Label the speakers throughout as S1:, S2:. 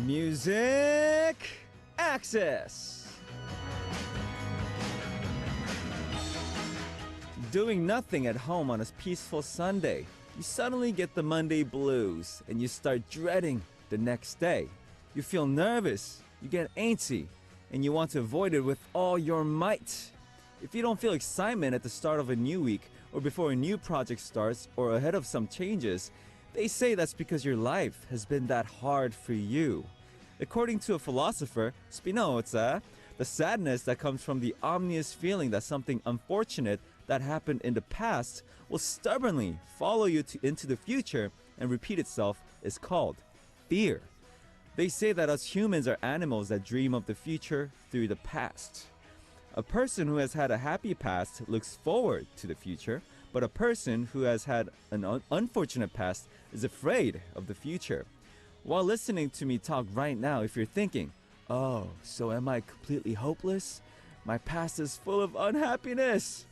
S1: Music Access. Doing nothing at home on a peaceful Sunday, you suddenly get the Monday blues and you start dreading the next day. You feel nervous, you get antsy, and you want to avoid it with all your might. If you don't feel excitement at the start of a new week or before a new project starts or ahead of some changes, they say that's because your life has been that hard for you. According to a philosopher, Spinoza, the sadness that comes from the ominous feeling that something unfortunate that happened in the past will stubbornly follow you into the future and repeat itself is called fear. They say that us humans are animals that dream of the future through the past. A person who has had a happy past looks forward to the future, but a person who has had an unfortunate past is afraid of the future. While listening to me talk right now, if you're thinking, oh, so am I completely hopeless? My past is full of unhappiness.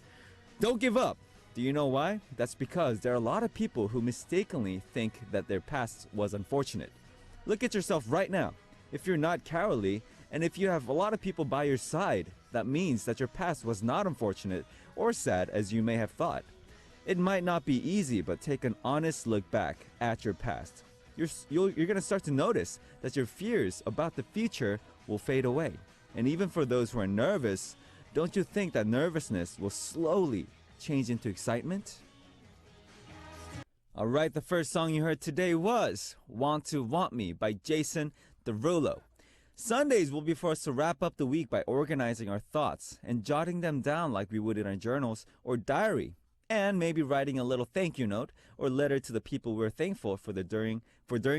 S1: Don't give up. Do you know why? That's because there are a lot of people who mistakenly think that their past was unfortunate. Look at yourself right now. If you're not cowardly, and if you have a lot of people by your side, that means that your past was not unfortunate or sad as you may have thought. It might not be easy, but take an honest look back at your past. You're going to start to notice that your fears about the future will fade away. And even for those who are nervous, don't you think that nervousness will slowly change into excitement? Alright, the first song you heard today was Want to Want Me by Jason Derulo. Sundays will be for us to wrap up the week by organizing our thoughts and jotting them down like we would in our journals or diary, and maybe writing a little thank you note or letter to the people we're thankful for during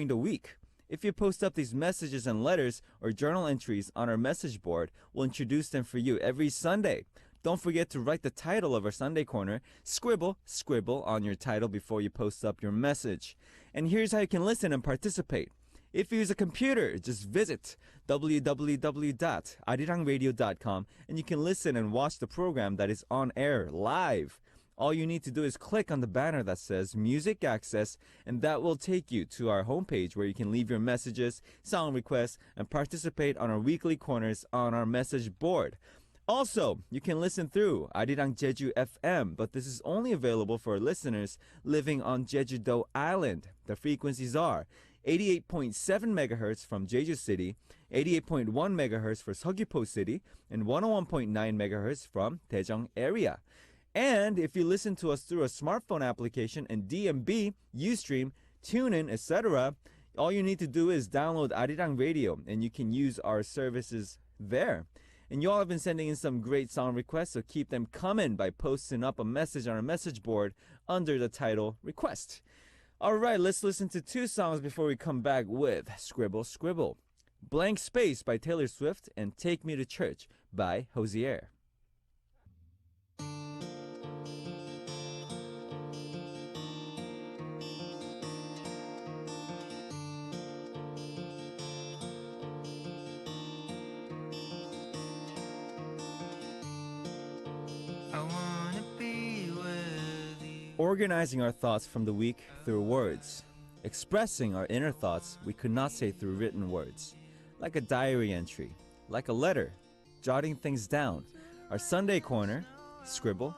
S1: the week. If you post up these messages and letters or journal entries on our message board, we'll introduce them for you every Sunday. Don't forget to write the title of our Sunday Corner. Scribble on your title before you post up your message. And here's how you can listen and participate. If you use a computer, just visit www.arirangradio.com and you can listen and watch the program that is on air live. All you need to do is click on the banner that says Music Access, and that will take you to our homepage where you can leave your messages, song requests, and participate on our weekly corners on our message board. Also, you can listen through Arirang Jeju FM, but this is only available for listeners living on Jeju-do Island. The frequencies are 88.7 MHz from Jeju City, 88.1 MHz for Seogwipo City, and 101.9 MHz from Daejeong area. And if you listen to us through a smartphone application and DMB, Ustream, TuneIn, etc., all you need to do is download Arirang Radio and you can use our services there. And you all have been sending in some great song requests, so keep them coming by posting up a message on our message board under the title Request. Alright, let's listen to two songs before we come back with Scribble. Blank Space by Taylor Swift and Take Me to Church by Hozier. Organizing our thoughts from the week through words. Expressing our inner thoughts we could not say through written words. Like a diary entry, like a letter, jotting things down. Our Sunday Corner, Scribble.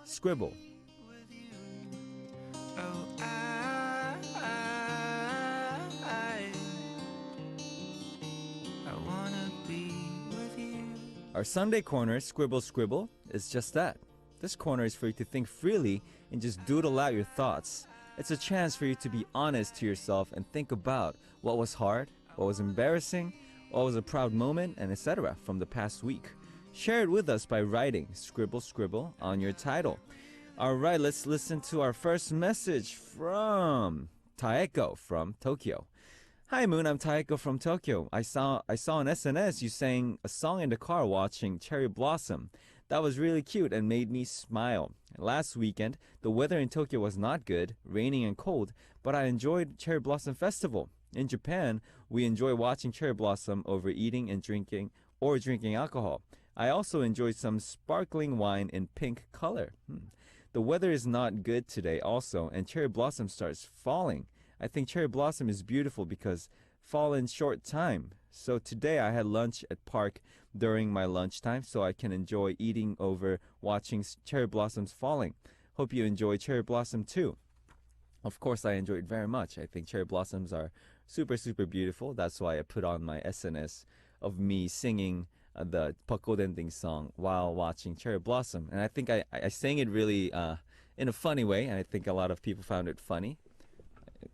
S1: Our Sunday Corner, Scribble, is just that. This corner is for you to think freely and just doodle out your thoughts. It's a chance for you to be honest to yourself and think about what was hard, what was embarrassing, what was a proud moment, and etc. from the past week. Share it with us by writing Scribble on your title. Alright, let's listen to our first message from Taeko from Tokyo. Hi Moon, I'm Taeko from Tokyo. I saw on SNS you sang a song in the car watching Cherry Blossom. That was really cute and made me smile. Last weekend, the weather in Tokyo was not good, raining and cold, but I enjoyed Cherry Blossom Festival. In Japan, we enjoy watching cherry blossom over eating and drinking alcohol. I also enjoyed some sparkling wine in pink color. The weather is not good today also, and cherry blossom starts falling. I think cherry blossom is beautiful because fall in short time. So today I had lunch at park during my lunchtime so I can enjoy eating over watching cherry blossoms falling. Hope you enjoy cherry blossom too. Of course, I enjoy it very much. I think cherry blossoms are super, super beautiful. That's why I put on my SNS of me singing the Pakodending song while watching cherry blossom. And I think I sang it really in a funny way. And I think a lot of people found it funny.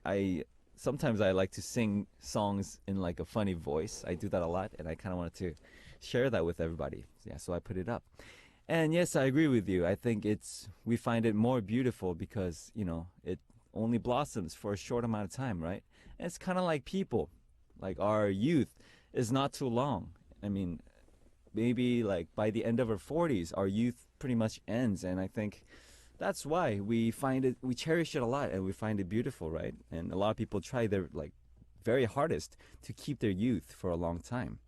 S1: I sometimes I like to sing songs in like a funny voice. I do that a lot, and I kind of wanted to share that with everybody. Yeah, so I put it up. And yes, I agree with you. I think we find it more beautiful because, it only blossoms for a short amount of time, right? And it's kind of like people. Like our youth is not too long. I mean, maybe like by the end of our 40s, our youth pretty much ends, and I think that's why we cherish it a lot and we find it beautiful, right? And a lot of people try their like very hardest to keep their youth for a long time.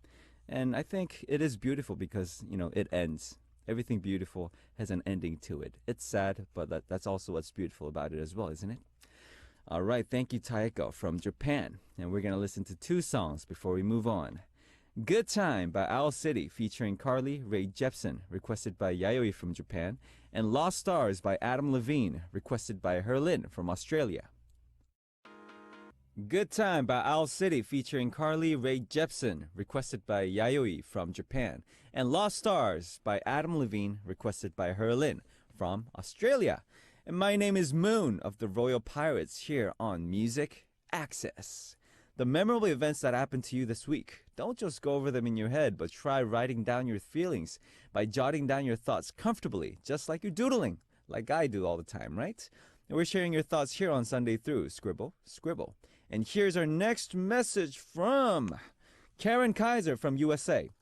S1: And I think it is beautiful because, it ends. Everything beautiful has an ending to it. It's sad, but that's also what's beautiful about it as well, isn't it? All right, thank you, Taeko from Japan. And we're going to listen to two songs before we move on. Good Time by Owl City featuring Carly Rae Jepsen, requested by Yayoi from Japan, and Lost Stars by Adam Levine, requested by Herlin from Australia. Good Time by Owl City featuring Carly Rae Jepsen, requested by Yayoi from Japan, and Lost Stars by Adam Levine, requested by Herlin from Australia. And my name is Moon of the Royal Pirates here on Music Access. The memorable events that happened to you this week, don't just go over them in your head, but try writing down your feelings by jotting down your thoughts comfortably, just like you're doodling, like I do all the time, right? And we're sharing your thoughts here on Sunday through Scribble, Scribble. And here's our next message from Karen Kaiser from USA.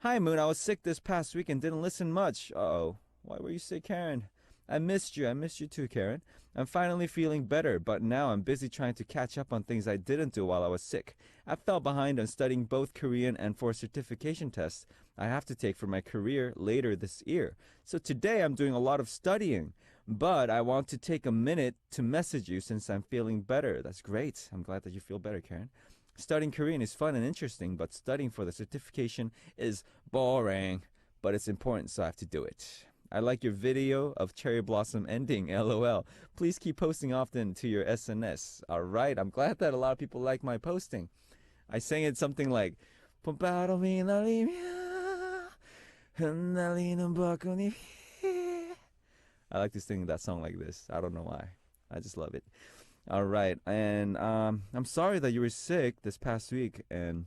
S1: Hi, Moon. I was sick this past week and didn't listen much. Uh-oh. Why were you sick, Karen? I missed you. I missed you too, Karen. I'm finally feeling better, but now I'm busy trying to catch up on things I didn't do while I was sick. I fell behind on studying both Korean and for certification tests I have to take for my career later this year. So today I'm doing a lot of studying, but I want to take a minute to message you since I'm feeling better. That's great. I'm glad that you feel better, Karen. Studying Korean is fun and interesting, but studying for the certification is boring. But it's important, so I have to do it. I like your video of cherry blossom ending, LOL. Please keep posting often to your SNS. All right, I'm glad that a lot of people like my posting. I sang it something like, I like to sing that song like this. I don't know why. I just love it. All right, and I'm sorry that you were sick this past week, and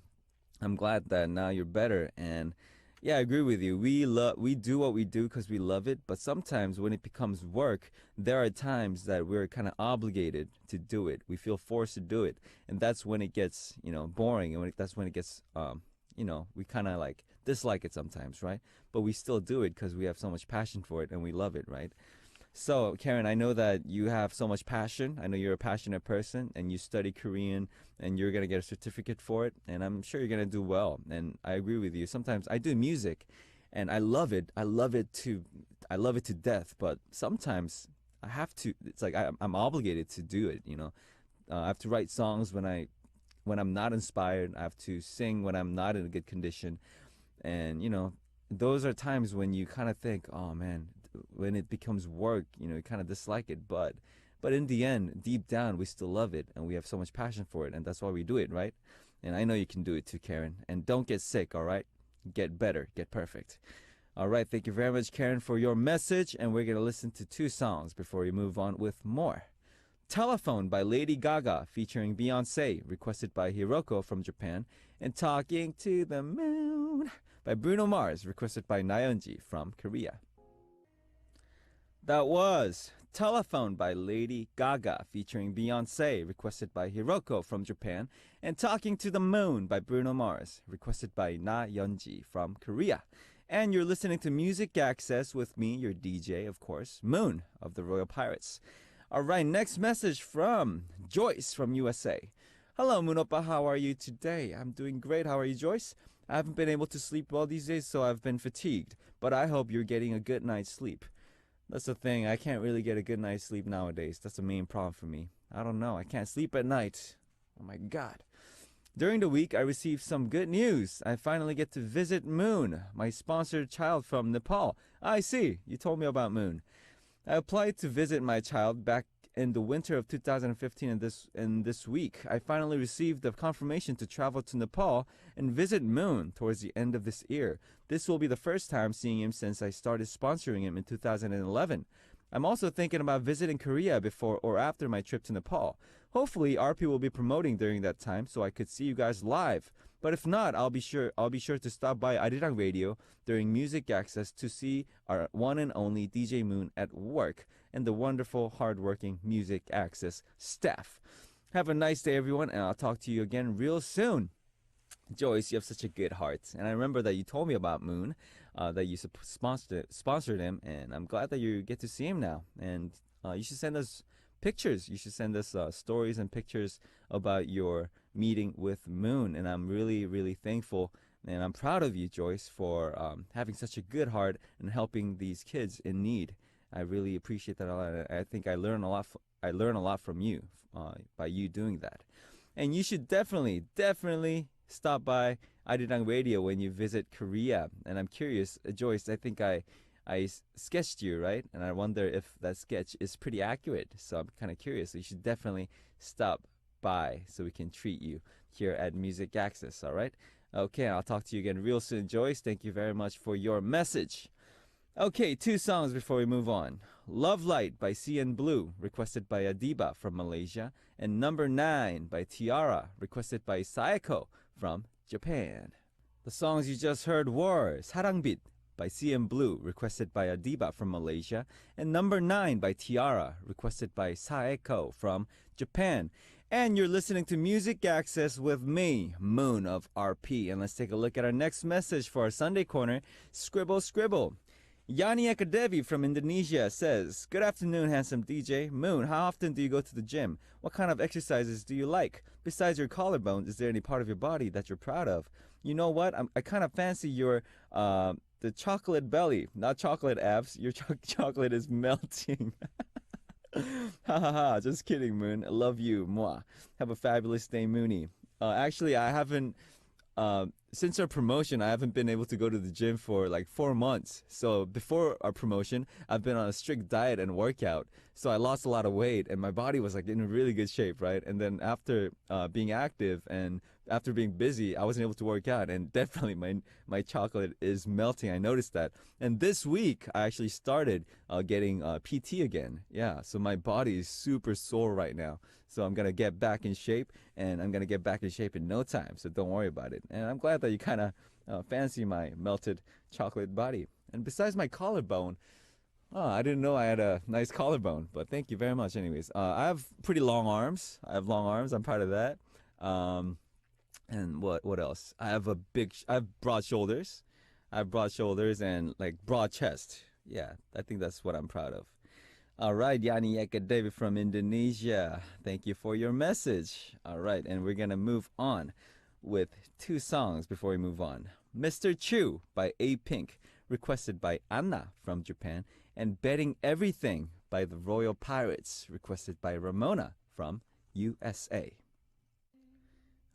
S1: I'm glad that now you're better. And yeah, I agree with you. We do what we do because we love it, but sometimes when it becomes work, there are times that we're kind of obligated to do it. We feel forced to do it, and that's when it gets boring, and that's when it gets we kind of like dislike it sometimes, right? But we still do it because we have so much passion for it and we love it, right? So, Karen, I know that you have so much passion. I know you're a passionate person and you study Korean and you're going to get a certificate for it. And I'm sure you're going to do well. And I agree with you. Sometimes I do music and I love it. I love it to death. But sometimes I have to, it's like I'm obligated to do it, I have to write songs when I'm not inspired. I have to sing when I'm not in a good condition. And, those are times when you kind of think, oh man, when it becomes work, you kind of dislike it. But in the end, deep down, we still love it and we have so much passion for it. And that's why we do it, right? And I know you can do it too, Karen. And don't get sick, all right? Get better, get perfect. All right, thank you very much, Karen, for your message. And we're going to listen to two songs before we move on with more. Telephone by Lady Gaga featuring Beyonce, requested by Hiroko from Japan, and Talking to the Moon by Bruno Mars, requested by Nayeonji from Korea. That was Telephone by Lady Gaga featuring Beyonce, requested by Hiroko from Japan, and Talking to the Moon by Bruno Mars, requested by Nayeonji from Korea. And you're listening to Music Access with me, your DJ, of course, Moon of the Royal Pirates. All right, next message from Joyce from USA. Hello, Moon Oppa, how are you today? I'm doing great. How are you, Joyce? I haven't been able to sleep well these days, so I've been fatigued. But I hope you're getting a good night's sleep. That's the thing. I can't really get a good night's sleep nowadays. That's the main problem for me. I don't know. I can't sleep at night. Oh, my God. During the week, I received some good news. I finally get to visit Moon, my sponsored child from Nepal. I see, you told me about Moon. I applied to visit my child back in the winter of 2015, and this week I finally received the confirmation to travel to Nepal and visit Moon towards the end of this year. This will be the first time seeing him since I started sponsoring him in 2011. I'm also thinking about visiting Korea before or after my trip to Nepal. Hopefully RP will be promoting during that time so I could see you guys live. But if not, I'll be sure to stop by Arirang Radio during Music Access to see our one and only DJ Moon at work and the wonderful, hardworking Music Access staff. Have a nice day, everyone, and I'll talk to you again real soon. Joyce, you have such a good heart. And I remember that you told me about Moon, that you sponsored him, and I'm glad that you get to see him now. And you should send us pictures. You should send us stories and pictures about your meeting with Moon. And I'm really, really thankful, and I'm proud of you, Joyce, for having such a good heart and helping these kids in need. I really appreciate that a lot. I think I learn a lot from you by you doing that. And you should definitely stop by Arirang Radio when you visit Korea. And I'm curious, Joyce, I think I sketched you, right? And I wonder if that sketch is pretty accurate. So I'm kind of curious. So you should definitely stop by so we can treat you here at Music Access, all right? Okay, I'll talk to you again real soon, Joyce. Thank you very much for your message. Okay, 2 songs before we move on. Love Light by CN Blue, requested by Adiba from Malaysia. And Number 9 by Tiara, requested by Saeko from Japan. The songs you just heard were 사랑빛 by CM Blue, requested by Adiba from Malaysia, and Number 9 by Tiara, requested by Saeko from Japan. And you're listening to Music Access with me, Moon of RP. And let's take a look at our next message for our Sunday Corner. Scribble, scribble. Yani Ekadevi from Indonesia says, "Good afternoon, handsome DJ. Moon, how often do you go to the gym? What kind of exercises do you like? Besides your collarbone, is there any part of your body that you're proud of? You know what? I kind of fancy your the chocolate belly, not chocolate abs. Your chocolate is melting." Ha ha ha, just kidding, Moon. I love you. Mwah. Have a fabulous day, Mooney. Actually, I haven't, since our promotion, I haven't been able to go to the gym for like 4 months. So before our promotion, I've been on a strict diet and workout. So I lost a lot of weight and my body was like in really good shape, right? And then after being active and after being busy, I wasn't able to work out, and definitely my chocolate is melting. I noticed that. And this week, I actually started getting PT again. Yeah, so my body is super sore right now. So I'm going to get back in shape, and I'm going to get back in shape in no time. So don't worry about it. And I'm glad that you kind of fancy my melted chocolate body. And besides my collarbone, I didn't know I had a nice collarbone, but thank you very much anyways. I have pretty long arms. I'm proud of that. And what else? I have broad shoulders. I have broad shoulders and like broad chest. Yeah, I think that's what I'm proud of. All right, Yani Eka David from Indonesia. Thank you for your message. All right, and we're going to move on with 2 songs before we move on. Mr. Chu by A Pink, requested by Anna from Japan, and Betting Everything by the Royal Pirates, requested by Ramona from USA.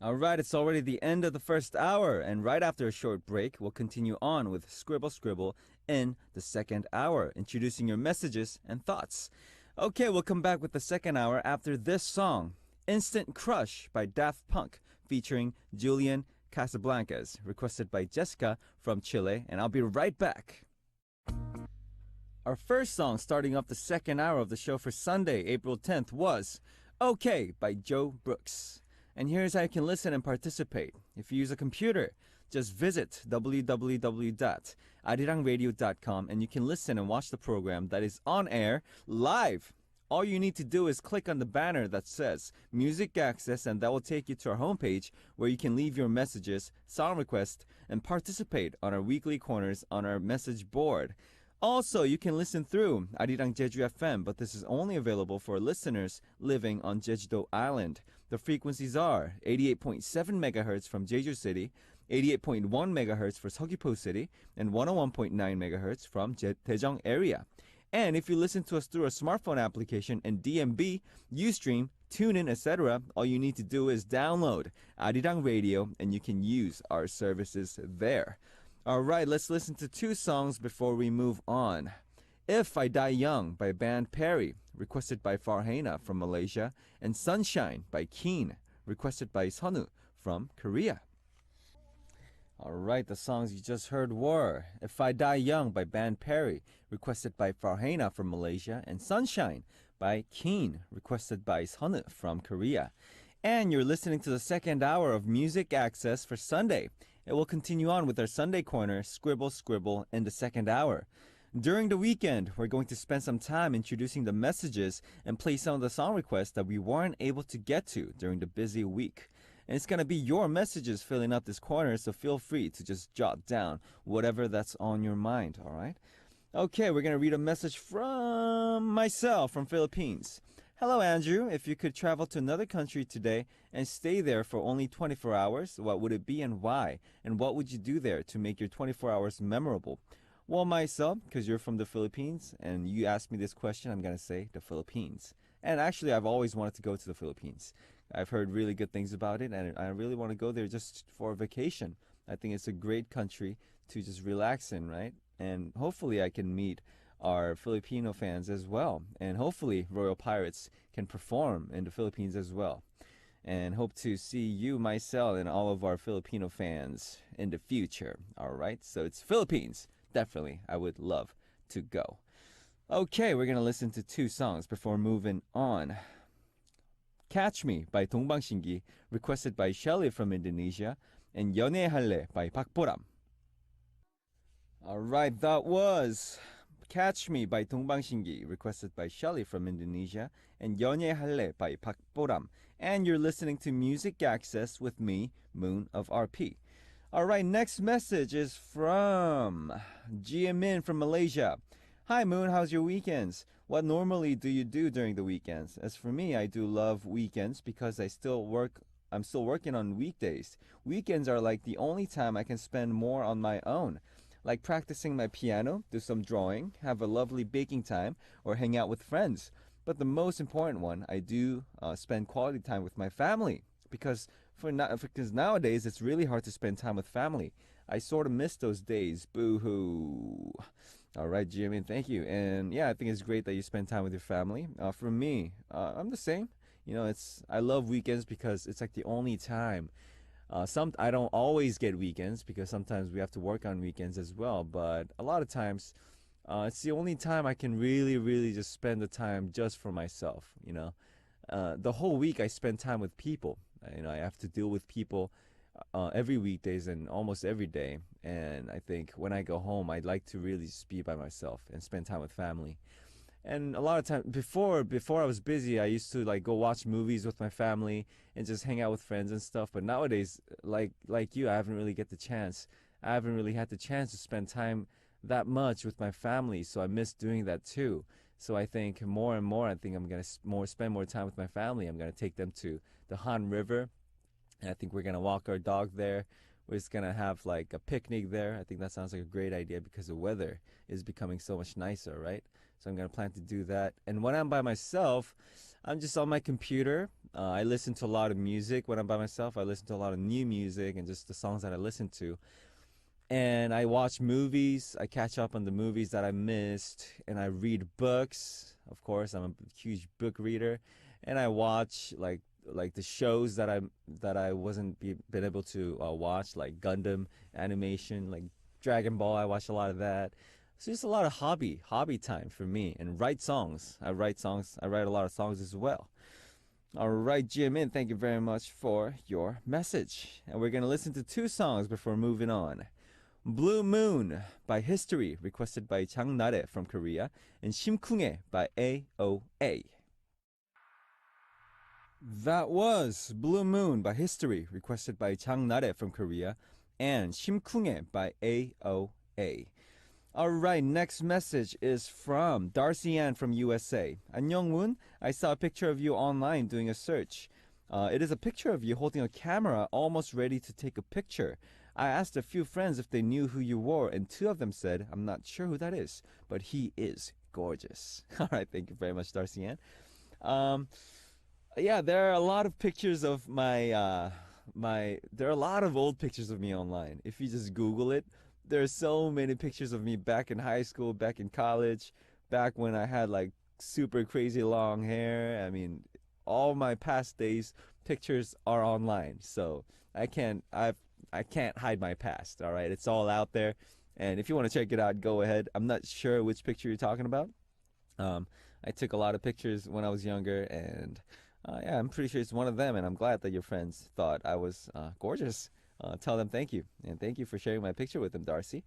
S1: All right, it's already the end of the first hour, and right after a short break, we'll continue on with Scribble Scribble in the second hour, introducing your messages and thoughts. Okay, we'll come back with the second hour after this song, Instant Crush by Daft Punk, featuring Julian Casablancas, requested by Jessica from Chile, and I'll be right back. Our first song starting off the second hour of the show for Sunday, April 10th was Okay by Joe Brooks. And here's how you can listen and participate. If you use a computer, just visit www.arirangradio.com and you can listen and watch the program that is on air live. All you need to do is click on the banner that says Music Access, and that will take you to our homepage where you can leave your messages, song requests, and participate on our weekly corners on our message board. Also, you can listen through Arirang Jeju FM, but this is only available for listeners living on Jeju Island. The frequencies are 88.7 megahertz from Jeju City, 88.1 megahertz for Seogwipo City, and 101.9 megahertz from Daejeong area. And if you listen to us through a smartphone application and DMB, you stream TuneIn, etc., all you need to do is download Arirang Radio and you can use our services there. All right, let's listen to two songs before we move on. If I Die Young by Band Perry, requested by Farhana from Malaysia, and Sunshine by Keen, requested by Sonu from Korea. All right, the songs you just heard were If I Die Young by Band Perry, requested by Farhana from Malaysia, and Sunshine by Keen, requested by Sonu from Korea. And you're listening to the second hour of Music Access for Sunday. It will continue on with our Sunday Corner, Scribble Scribble, in the second hour. During the weekend, we're going to spend some time introducing the messages and play some of the song requests that we weren't able to get to during the busy week. And it's going to be your messages filling up this corner, so feel free to just jot down whatever that's on your mind, all right? Okay, we're going to read a message from myself from Philippines. Hello, Andrew. If you could travel to another country today and stay there for only 24 hours, what would it be and why? And what would you do there to make your 24 hours memorable? Well, myself, because you're from the Philippines and you asked me this question, I'm going to say the Philippines. And actually, I've always wanted to go to the Philippines. I've heard really good things about it, and I really want to go there just for a vacation. I think it's a great country to just relax in, right? And hopefully I can meet our Filipino fans as well. And hopefully Royal Pirates can perform in the Philippines as well. And hope to see you, myself, and all of our Filipino fans in the future. All right, so it's Philippines. Definitely, I would love to go. Okay, we're going to listen to two songs before moving on. Catch Me by 동방신기, requested by Shelly from Indonesia, and 연애할래 by 박보람. All right, that was Catch Me by 동방신기, requested by Shelly from Indonesia, and 연애할래 by 박보람. And you're listening to Music Access with me, Moon of RP. All right, next message is from Jiamin from Malaysia. Hi, Moon, how's your weekends? What normally do you do during the weekends? As for me, I do love weekends because I'm still working on weekdays. Weekends are like the only time I can spend more on my own, like practicing my piano, do some drawing, have a lovely baking time, or hang out with friends. But the most important one, I do spend quality time with my family because nowadays it's really hard to spend time with family. I sort of miss those days. Boo-hoo. All right, Jimmy, thank you. And yeah, I think it's great that you spend time with your family. For me, I'm the same. You know, I love weekends because it's like the only time. I don't always get weekends because sometimes we have to work on weekends as well. But a lot of times, it's the only time I can really, really just spend the time just for myself. You know, the whole week I spend time with people. You know, I have to deal with people every weekdays and almost every day. And I think when I go home, I'd like to really just be by myself and spend time with family. And a lot of time before I was busy, I used to like go watch movies with my family and just hang out with friends and stuff. But nowadays, like you, I haven't really had the chance to spend time that much with my family. So I miss doing that too. So I think more and more, I think I'm gonna spend more time with my family. I'm gonna take them to the Han River, and I think we're gonna walk our dog there. We're just gonna have like a picnic there. I think that sounds like a great idea because the weather is becoming so much nicer, right? So I'm gonna plan to do that. And when I'm by myself, I'm just on my computer. I listen to a lot of music when I'm by myself. I listen to a lot of new music and just the songs that I listen to. And I watch movies. I catch up on the movies that I missed, and I read books. Of course, I'm a huge book reader, and I watch like the shows that I wasn't been able to watch, like Gundam animation, like Dragon Ball. I watch a lot of that. So just a lot of hobby time for me, and write songs. I write a lot of songs as well. All right, Jimin, thank you very much for your message. And we're gonna listen to two songs before moving on. Blue Moon by History, requested by Chang Nare from Korea, and Shimkungye by AOA. That was Blue Moon by History, requested by Chang Nare from Korea, and Shimkungye by AOA. Alright, next message is from Darcy Ann from USA. 안녕문, I saw a picture of you online doing a search. It is a picture of you holding a camera almost ready to take a picture. I asked a few friends if they knew who you were, and two of them said, I'm not sure who that is, but he is gorgeous. Alright, thank you very much, Darcy Ann. Yeah, there are a lot of pictures of there are a lot of old pictures of me online. If you just Google it, there are so many pictures of me back in high school, back in college, back when I had like super crazy long hair. I mean, all my past days pictures are online. So I can't hide my past, all right? It's all out there. And if you want to check it out, go ahead. I'm not sure which picture you're talking about. Um, I took a lot of pictures when I was younger, and yeah, I'm pretty sure it's one of them. And I'm glad that your friends thought I was gorgeous. Tell them thank you, and thank you for sharing my picture with them, Darcy.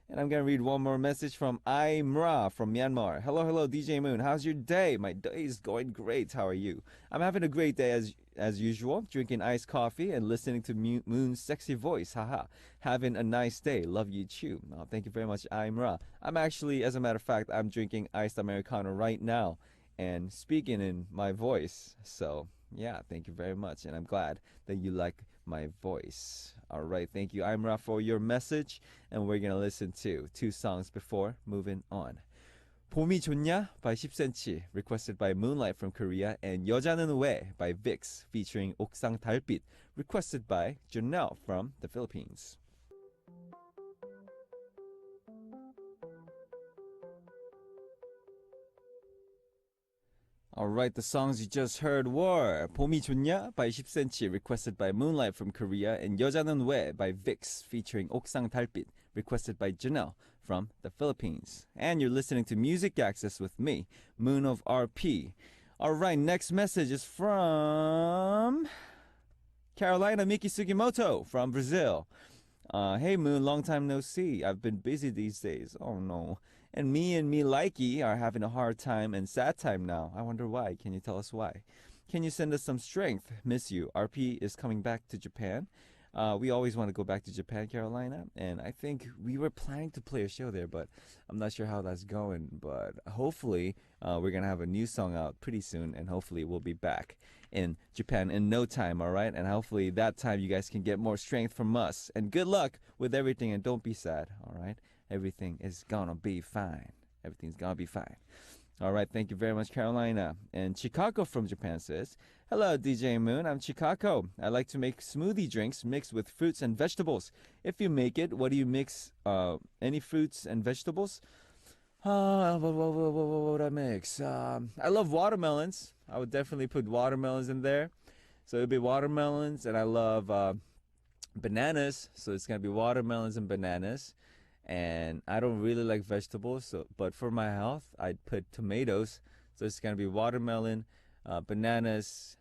S1: And I'm gonna read one more message from Imra from Myanmar. Hello, hello, DJ Moon. How's your day? My day is going great. How are you? I'm having a great day as usual, drinking iced coffee and listening to Moon's sexy voice. Haha. Having a nice day. Love you too. Oh, thank you very much, Imra. I'm actually, as a matter of fact, I'm drinking iced americano right now and speaking in my voice. So yeah, thank you very much, and I'm glad that you like my voice. All right, thank you, Imra, for your message. And we're gonna listen to two songs before moving on. 봄이 좋냐 by 10cm, requested by Moonlight from Korea, and 여자는 왜 by Vix, featuring 옥상 달빛, requested by Janelle from the Philippines. Alright, the songs you just heard were 봄이 좋냐 by 10cm, requested by Moonlight from Korea, and 여자는 왜 by Vix, featuring 옥상 달빛, requested by Janelle from the Philippines. And you're listening to Music Access with me, Moon of RP. Alright, next message is from Carolina Miki Sugimoto from Brazil. Hey Moon, long time no see. I've been busy these days. Oh no. And me likey are having a hard time and sad time now. I wonder why. Can you tell us why? Can you send us some strength? Miss you. RP is coming back to Japan. We always want to go back to Japan, Carolina, and I think we were planning to play a show there, but I'm not sure how that's going. But hopefully, we're gonna have a new song out pretty soon, and hopefully, we'll be back in Japan in no time. All right, and hopefully that time you guys can get more strength from us. And good luck with everything, and don't be sad. All right, everything is gonna be fine. Everything's gonna be fine. All right, thank you very much, Carolina. And Chicago from Japan says, hello, DJ Moon. I'm Chicago. I like to make smoothie drinks mixed with fruits and vegetables. If you make it, what do you mix? Any fruits and vegetables? What would I mix? I love watermelons. I would definitely put watermelons in there. So it'd be watermelons, and I love bananas. So it's gonna be watermelons and bananas. And I don't really like vegetables, so but for my health, I'd put tomatoes. So it's gonna be watermelon, bananas,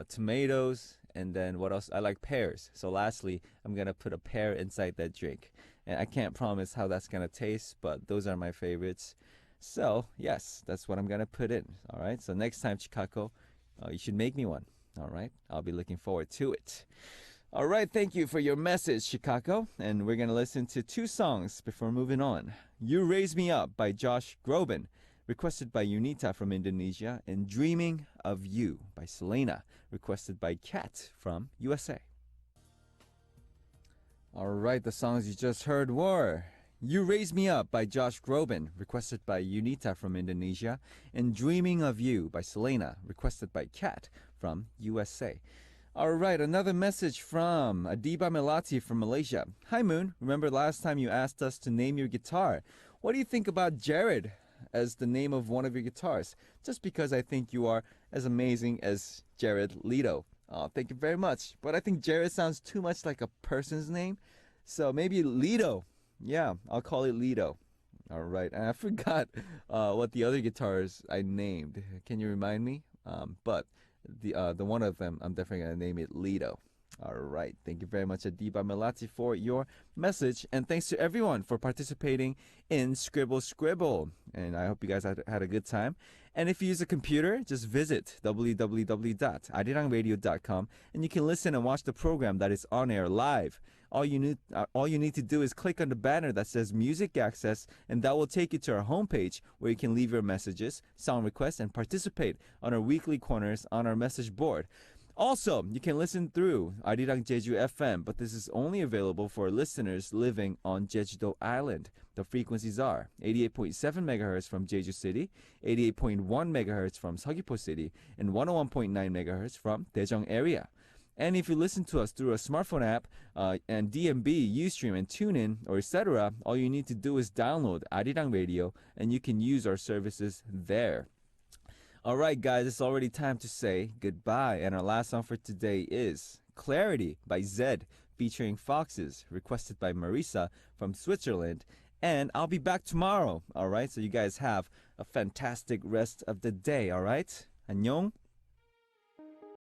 S1: tomatoes, and then what else? I like pears. So lastly, I'm gonna put a pear inside that drink, and I can't promise how that's gonna taste, but those are my favorites. So yes, that's what I'm gonna put in. All right. So next time, Chicago, you should make me one. All right. I'll be looking forward to it. All right, thank you for your message, Chicago. And we're going to listen to two songs before moving on. You Raise Me Up by Josh Groban, requested by Unita from Indonesia, and Dreaming of You by Selena, requested by Kat from USA. All right, the songs you just heard were You Raise Me Up by Josh Groban, requested by Unita from Indonesia, and Dreaming of You by Selena, requested by Kat from USA. All right, another message from Adiba Melati from Malaysia. Hi, Moon. Remember last time you asked us to name your guitar? What do you think about Jared as the name of one of your guitars? Just because I think you are as amazing as Jared Leto. Oh, thank you very much. But I think Jared sounds too much like a person's name. So maybe Leto. Yeah, I'll call it Leto. All right, and I forgot what the other guitars I named. Can you remind me? But the one of them, I'm definitely gonna name it Lido. All right, thank you very much, Adiba Melati, for your message, and thanks to everyone for participating in Scribble Scribble. And I hope you guys had a good time. And if you use a computer, just visit www.arirangradio.com, and you can listen and watch the program that is on air live. All you need to do is click on the banner that says Music Access, and that will take you to our homepage where you can leave your messages, song requests, and participate on our weekly corners on our message board. Also, you can listen through Arirang Jeju FM, but this is only available for listeners living on Jeju-do Island. The frequencies are 88.7 MHz from Jeju City, 88.1 MHz from Seogwipo City, and 101.9 MHz from Daejeong area. And if you listen to us through a smartphone app and DMB, Ustream, and TuneIn, or etc., all you need to do is download Arirang Radio, and you can use our services there. All right, guys, it's already time to say goodbye. And our last song for today is Clarity by Zed, featuring Foxes, requested by Marisa from Switzerland. And I'll be back tomorrow, all right? So you guys have a fantastic rest of the day, all right? 안녕.